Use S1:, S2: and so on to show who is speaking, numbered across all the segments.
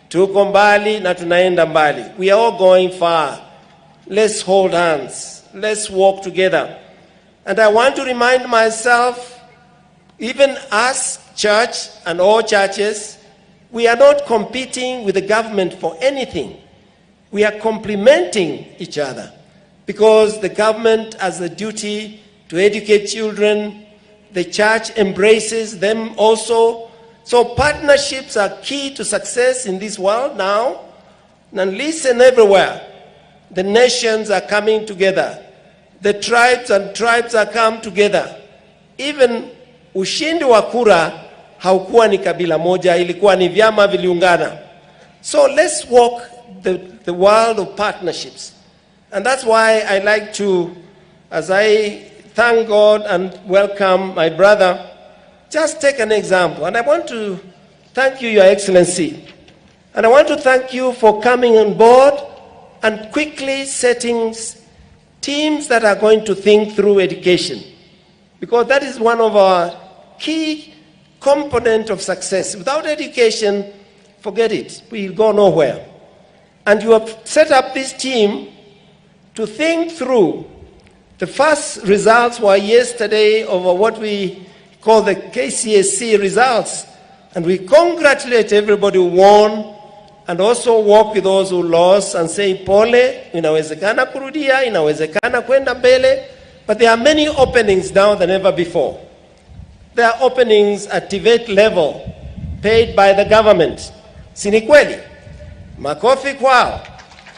S1: tuko mbali na tunaenda mbali. We are all going far. Let's hold hands. Let's walk together. And I want to remind myself, even us, church and all churches, we are not competing with the government for anything. We are complementing each other because the government has a duty to educate children. The church embraces them also. So partnerships are key to success in this world now. And listen, everywhere, the nations are coming together. The tribes and tribes are come together. Even ushindi wa kura haukuwa ni kabila moja, ilikuwa ni vyama viliungana. So let's walk the world of partnerships. And that's why I like to, as I thank God and welcome my brother, just take an example. And I want to thank you, Your Excellency. And I want to thank you for coming on board and quickly setting teams that are going to think through education. Because that is one of our key components of success. Without education, forget it. We'll go nowhere. And you have set up this team to think through. The first results were yesterday over what we call the KCSE results. And we congratulate everybody who won and also work with those who lost and say, pole, inawezekana kurudia, inawezekana kwenda mbele. But there are many openings now than ever before. There are openings at TVET level, paid by the government. Sini kweli? Makofi kwao.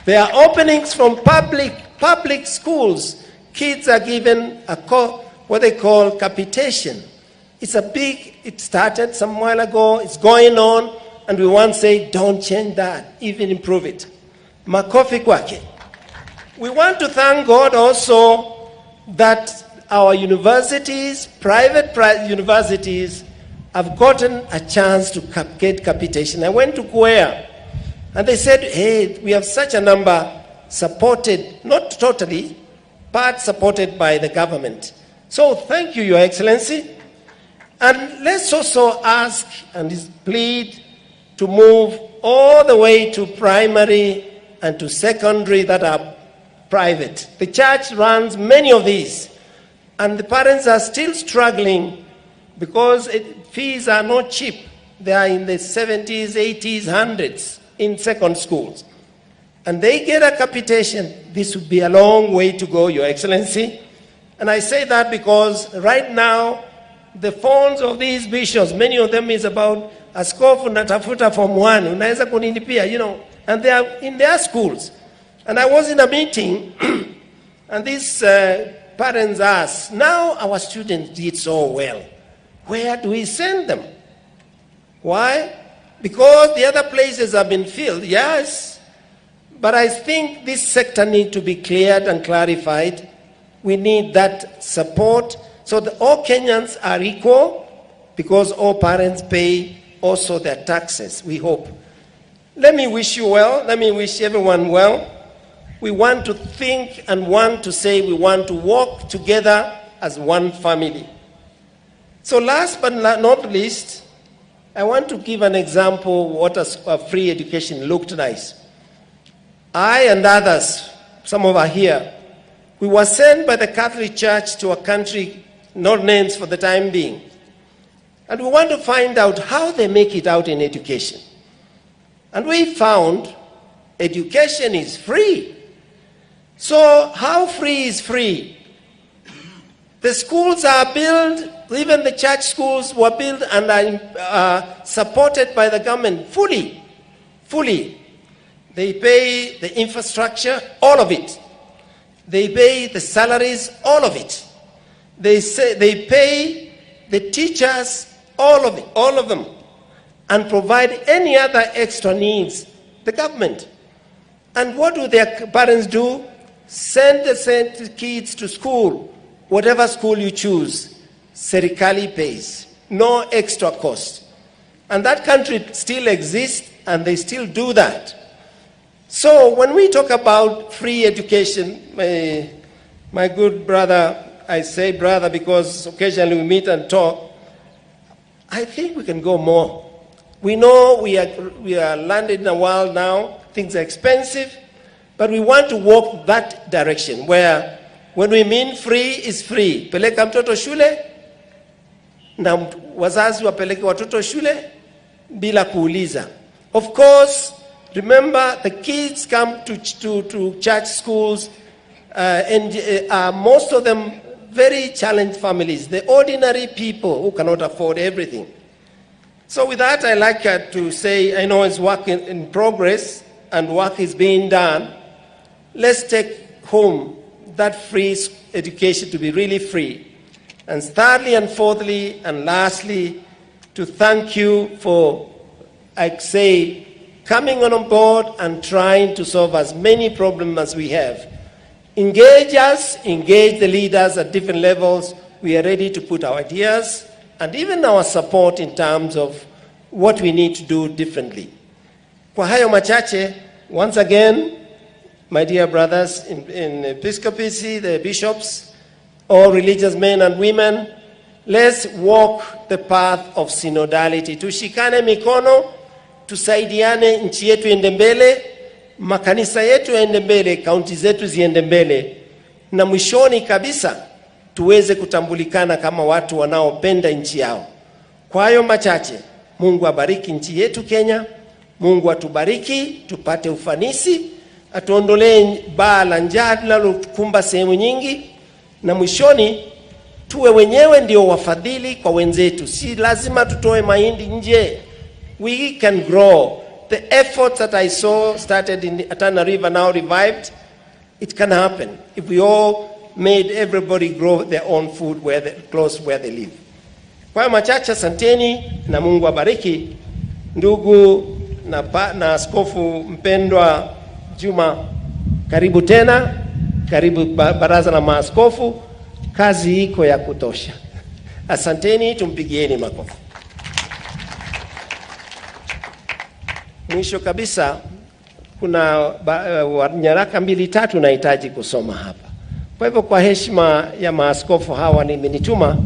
S1: There are openings from public schools. Kids are given what they call capitation. It started some while ago, it's going on, and we want to say, don't change that, even improve it. Makofi kwake. We want to thank God also that our universities, private universities, have gotten a chance to get capitation. I went to Kuea, and they said, hey, we have such a number supported, not totally, but supported by the government. So thank you, Your Excellency. And let's also ask and plead to move all the way to primary and to secondary that are private. The church runs many of these, and the parents are still struggling because fees are not cheap. They are in the 70s, 80s, 100s in second schools. And they get a capitation. This would be a long way to go, Your Excellency. And I say that because right now, the phones of these bishops, many of them is about askofu natafuta form 1, unaweza kunilipia, and they are in their schools. And I was in a meeting, and these parents asked, now our students did so well. Where do we send them? Why? Because the other places have been filled, yes. But I think this sector needs to be cleared and clarified. We need that support so that all Kenyans are equal because all parents pay also their taxes, we hope. Let me wish you well. Let me wish everyone well. We want to think and want to say we want to work together as one family. So last but not least, I want to give an example what a free education looked nice. I and others, some of us here, we were sent by the Catholic Church to a country, not names for the time being. And we want to find out how they make it out in education. And we found education is free. So how free is free? The schools are built, even the church schools were built and are supported by the government fully. They pay the infrastructure, all of it. They pay the salaries, all of it. They pay the teachers, all of it, all of them, and provide any other extra needs, the government. And what do their parents do? Send the kids to school, whatever school you choose, serikali pays, no extra cost. And that country still exists, and they still do that. So when we talk about free education, my good brother, I say brother because occasionally we meet and talk, I think we can go more. We know we are landed in a world now, things are expensive, but we want to walk that direction where when we mean free is free. Peleka mtoto shule, na wazazi wapeleke watoto shule bila kuuliza. Of course, remember the kids come to church schools and most of them very challenged families, the ordinary people who cannot afford everything. So with that, I like to say, I know it's work in progress and work is being done. Let's take home that free education to be really free. And thirdly and fourthly and lastly, to thank you for, I say, coming on board and trying to solve as many problems as we have. Engage us, engage the leaders at different levels. We are ready to put our ideas and even our support in terms of what we need to do differently. Kwa hayo machache, once again, my dear brothers in episcopacy, the bishops, all religious men and women, let's walk the path of synodality. Tushikane mikono, tusaidiane, nchi yetu iende mbele, makanisa yetu yaende mbele, kaunti zetu ziende mbele, na mwishoni kabisa tuweze kutambulikana kama watu wanaopenda nchi yao. Kwa hayo machache, Mungu abariki nchi yetu Kenya, Mungu atubariki, tupate ufanisi, atuondolee baa la njaa linalokumba sehemu nyingi, na mwishoni tuwe wenyewe ndio wafadhili kwa wenzetu. Si lazima tutoe mahindi nje. We can grow. The efforts that I saw started in Achana River, now revived, it can happen if we all made everybody grow their own food close where they live. Kwa machache, asanteni na Mungu abariki. Ndugu na askofu mpendwa Juma, karibu tena, karibu baraza la maaskofu, kazi iko ya kutosha. Asanteni, tumpigieni makofi. Mwisho kabisa, kuna nyaraka 2-3 nahitaji kusoma hapa. Kwa hivyo kwa heshima ya maaskofu hawa nimenituma,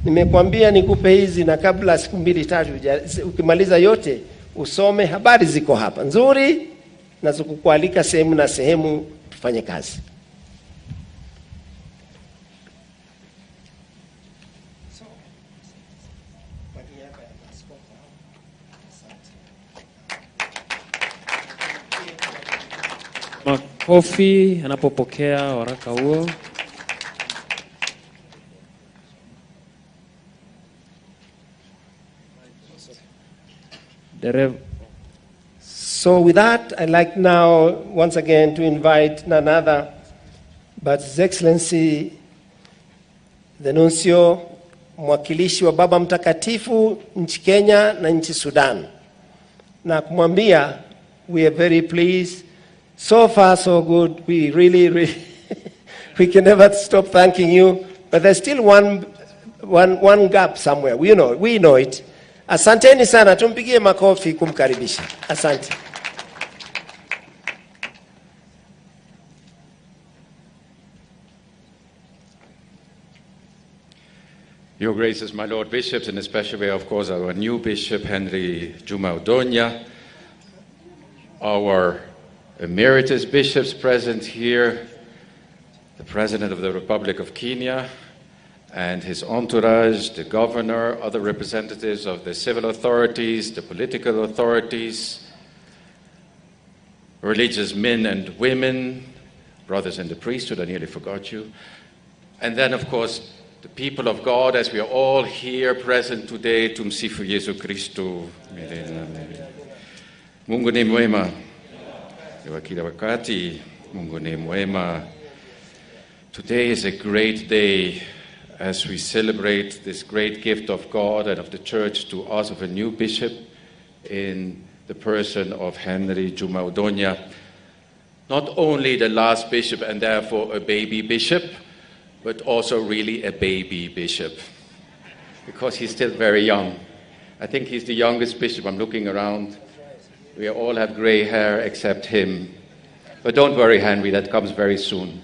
S1: nimekwambia nikupe hizi, na kabla siku 2-3 ukimaliza yote usome. Habari ziko hapa nzuri, na zukukualika sehemu na sehemu tufanye kazi.
S2: Makofi anapopokea waraka huo.
S1: So with that, I'd like now once again to invite none other but His Excellency the Nuncio, mwakilishi wa Baba Mtakatifu nchi Kenya na nchi Sudan, na kumwambia we are very pleased. So far so good. We really we can never stop thanking you, but there's still one gap somewhere. We know it. Asanteni sana, tumpigie makofi kumkaribisha. Asante.
S3: Your Graces, my Lord Bishops, in a special way, of course, our new Bishop, Henry Juma Udonya, our emeritus bishops present here, the President of the Republic of Kenya and his entourage, the governor, other representatives of the civil authorities, the political authorities, religious men and women, brothers in the priesthood, I nearly forgot you, and then, of course, the people of God, as we are all here present today, tumsifu Yesu Kristo. Mungu ni mwema. Kila wakati, Mungu ni mwema. Today is a great day as we celebrate this great gift of God and of the Church to us of a new bishop in the person of Henry Juma Udonya. Not only the last bishop and therefore a baby bishop, but also really a baby bishop, because he's still very young. I think he's the youngest bishop. I'm looking around. We all have gray hair except him. But don't worry, Henry, that comes very soon.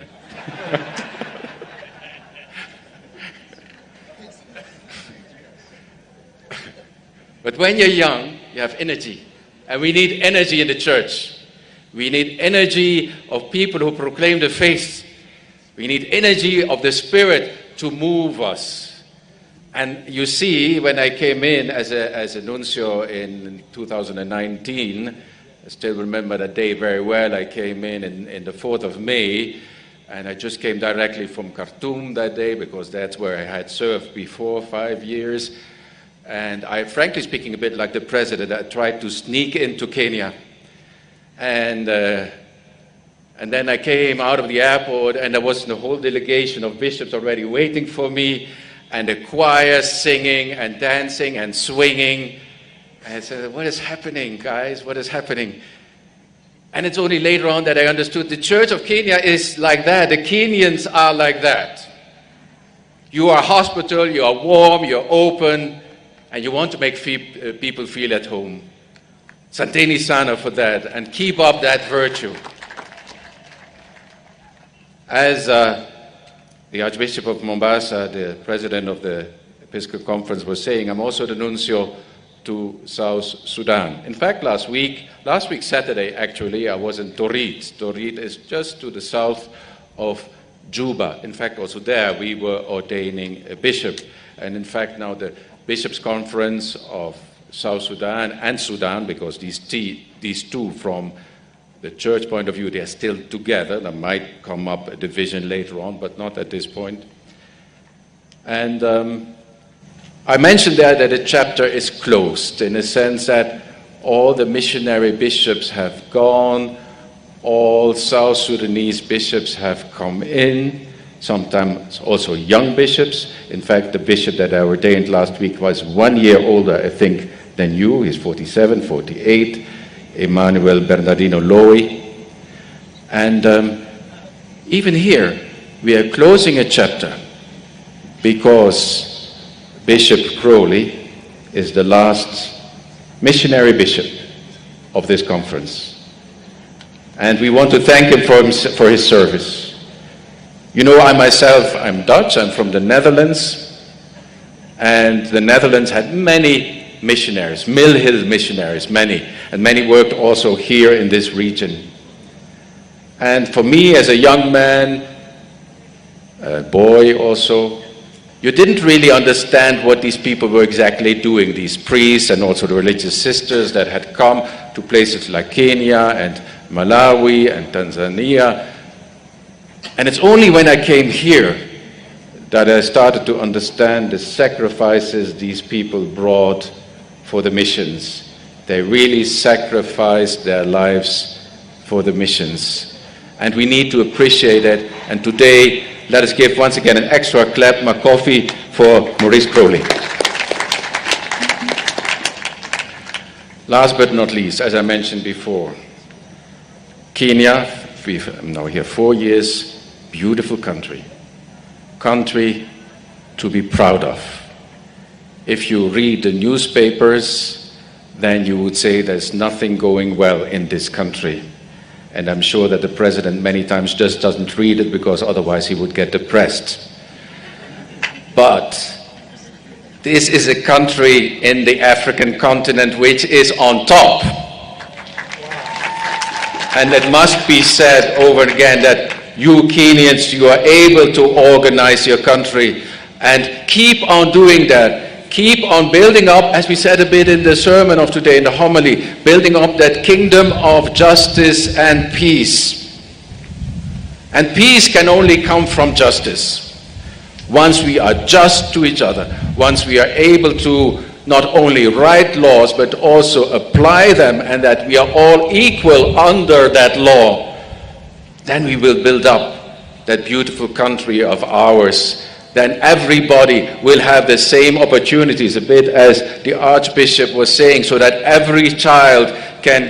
S3: But when you're young, you have energy. And we need energy in the church. We need energy of people who proclaim the faith. We need energy of the Spirit to move us. And you see, when I came in as a nuncio in 2019, I still remember that day very well. I came in the 4th of May, and I just came directly from Khartoum that day because that's where I had served before 5 years. And I, frankly speaking, a bit like the president, I tried to sneak into Kenya. And then I came out of the airport, and there was the whole delegation of bishops already waiting for me, and the choir singing and dancing and swinging. And I said, what is happening, guys? What is happening? And it's only later on that I understood the Church of Kenya is like that. The Kenyans are like that. You are hospitable, you are warm, you're open, and you want to make people feel at home. Santeni sana for that, and keep up that virtue. As the Archbishop of Mombasa, the president of the Episcopal Conference, was saying, I'm also the nuncio to South Sudan. In fact, last week Saturday, actually, I was in Torit. Torit is just to the south of Juba. In fact, also there we were ordaining a bishop. And in fact, now the Bishops' Conference of South Sudan and Sudan, because these two from the church point of view, they are still together. There might come up a division later on, but not at this point. And I mentioned there that the chapter is closed in the sense that all the missionary bishops have gone, all South Sudanese bishops have come in, sometimes also young bishops. In fact, the bishop that I ordained last week was 1 year older, I think, than you. He's 47, 48, Emmanuel Bernardino Loi. And even here, we are closing a chapter because Bishop Crowley is the last missionary bishop of this conference. And we want to thank him for his service. You know, I'm Dutch, I'm from the Netherlands, and the Netherlands had many missionaries, Mill Hill missionaries, many, and many worked also here in this region. And for me as a young man, a boy also, you didn't really understand what these people were exactly doing, these priests and also the religious sisters that had come to places like Kenya and Malawi and Tanzania. And it's only when I came here that I started to understand the sacrifices these people brought for the missions. They really sacrificed their lives for the missions. And we need to appreciate it. And today, let us give once again an extra clap, Makofi, for Maurice Crowley. Last but not least, as I mentioned before, Kenya, I'm now here 4 years, beautiful country. Country to be proud of. If you read the newspapers, then you would say there's nothing going well in this country. And I'm sure that the president many times just doesn't read it because otherwise he would get depressed. But this is a country in the African continent which is on top. And it must be said over again that you Kenyans, you are able to organize your country and keep on doing that. Keep on building up, as we said a bit in the sermon of today, in the homily, building up that kingdom of justice and peace. And peace can only come from justice. Once we are just to each other, once we are able to not only write laws, but also apply them, and that we are all equal under that law, then we will build up that beautiful country of ours. Then everybody will have the same opportunities, a bit as the Archbishop was saying, so that every child can go